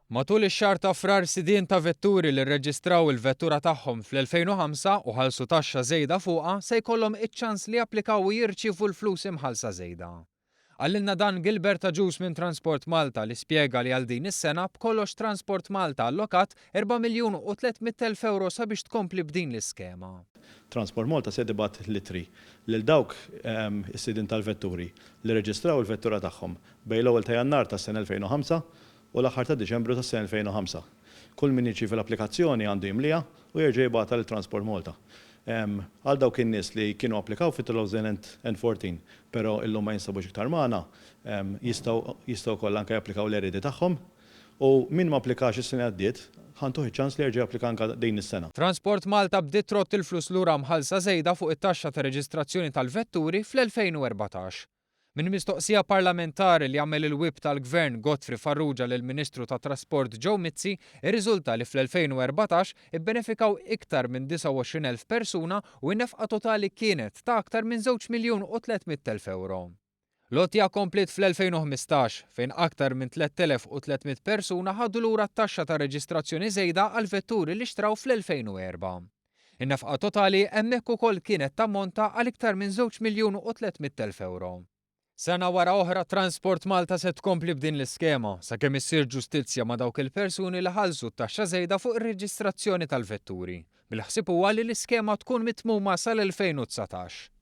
Matul ix-xahar ta' frar sidien ta' vetturi li rreġistraw il-vettura tagħhom fl-2005 u ħallsu taxxa żejda fuqha se jkollhom iċ-ċans li japplikaw u jirċievu l-flus imħallsa żejda. Għallilna dan Gilbert Aġus minn Transport Malta li spjega li għal din is-sena b'kollox Transport Malta allokat 4,300,000 € sabiex tkompli b'din l-iskema. Transport Malta se dibat litri lil dawk is-sidin tal-vetturi li reġistraw il-vettura tagħhom bejn l-ewwel ta' Jannar tas-sena 2005 u l-aħħar ta' Diċembru tas-sena 2005. Kull min jirċievi l-applikazzjoni għandu jimliha u jerġa' jibgħatha lil Transport Malta. Għal dawk in-nies li kienu applikaw fit-2014, però illum ma jinstabux iktar magħna, jistgħu wkoll anke japplikaw l-eredi tagħhom u min ma applikax is-sena għaddiet ħantuh iċ-ċans li jerġa' japplika anke din is-sena. Transport Malta bdiet trott il-flus lura mħallsa żejda fuq it-taxxa ta' reġistrazzjoni tal-vetturi fl-2014. Min mistoqsija parlamentari li għamel il-wib tal-Gvern Godfrey Farrugia lill-Ministru tat Trasport Joe Mizzi, irriżulta li fl-2014 ibbenefikaw iktar minn 29,000 persuna u n-nefqa totali kienet ta' aktar minn 2,300,000 euro. Lotja komplet fl-2015 fejn aktar minn 3,300 persuna ħadu lura t-taxxa ta' reġistrazzjoni żejda għal vetturi li xtraw fl-2004. In-nefqa totali hemmhekk ukoll kienet tammonta għal iktar minn 2,300,000 euro. Sena wara oħra Transport Malta se tkompli b'din l-iskema sakemm issir ġustizzja ma' dawk il-persuni li ħallsu t-taxxa żejda fuq ir-reġistrazzjoni tal-vetturi. Bil-ħsieb huwa li l-iskema tkun mitmuma sal-2019.